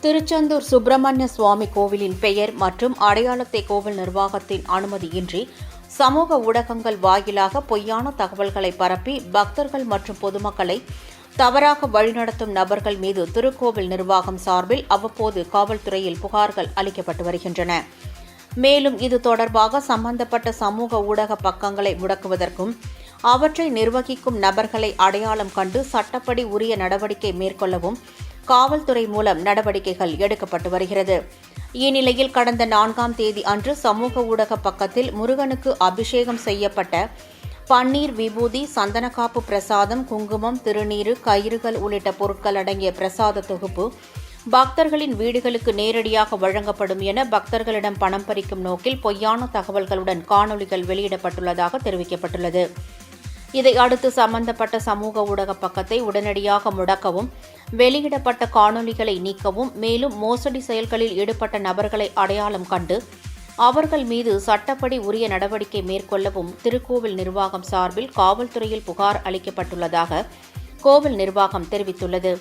திருச்செந்தூர் சுப்பிரமணிய சுவாமி கோவிலின் பெயர் மற்றும் அடையாளத்தை கோவில் நிர்வாகத்தின் அனுமதியின்றி சமூக ஊடகங்கள் வாயிலாக பொய்யான தகவல்களை பரப்பி பக்தர்கள் மற்றும் பொதுமக்களை தவறாக வழிநடத்தும் நபர்கள் மீது திருக்கோவில் நிர்வாகம் சார்பில் அவ்வப்போது காவல்துறையில் புகார்கள் அளிக்கப்பட்டு வருகின்றன. மேலும் இது தொடர்பாக சம்பந்தப்பட்ட சமூக ஊடக பக்கங்களை முடக்குவதற்கும் அவற்றை நிர்வகிக்கும் நபர்களை அடையாளம் கண்டு சட்டப்படி உரிய நடவடிக்கை மேற்கொள்ளவும் காவல்துறை மூலம் நடவடிக்கைகள் எடுக்கப்பட்டு வருகிறது. இந்நிலையில் கடந்த 4ஆம் தேதி அன்று சமூக ஊடக பக்கத்தில் முருகனுக்கு அபிஷேகம் செய்யப்பட்ட பன்னீர், விபூதி, சந்தனக்காப்பு பிரசாதம், குங்குமம், திருநீறு, கயிறுகள் உள்ளிட்ட பொருட்கள் அடங்கிய பிரசாத தொகுப்பு பக்தர்களின் வீடுகளுக்கு நேரடியாக வழங்கப்படும் என பக்தர்களிடம் பணம் பறிக்கும் நோக்கில் பொய்யான தகவல்களுடன் காணொலிகள் வெளியிடப்பட்டுள்ளதாக தெரிவிக்கப்பட்டுள்ளது. இதை அடுத்து சம்பந்தப்பட்ட சமூக ஊடக பக்கத்தை உடனடியாக முடக்கவும், வெளியிடப்பட்ட காணொலிகளை நீக்கவும், மேலும் மோசடி செயல்களில் ஈடுபட்ட நபர்களை அடையாளம் கண்டு அவர்கள் மீது சட்டப்படி உரிய நடவடிக்கை மேற்கொள்ளவும் திருக்கோவில் நிர்வாகம் சார்பில் காவல்துறையில் புகார் அளிக்கப்பட்டுள்ளதாக கோவில் நிர்வாகம் தெரிவித்துள்ளது.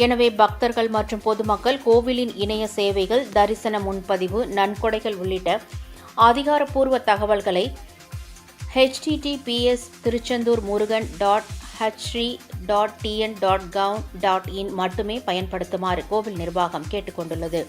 எனவே பக்தர்கள் மற்றும் பொதுமக்கள் கோவிலின் இணைய சேவைகள், தரிசன முன்பதிவு, நன்கொடைகள் உள்ளிட்ட அதிகாரப்பூர்வ தகவல்களை https://tirchendur-murugan.hree.tn.gov.in மட்டுமே பயன்படுத்துமாறு கோவில் நிர்வாகம் கேட்டுக் கொண்டுள்ளது.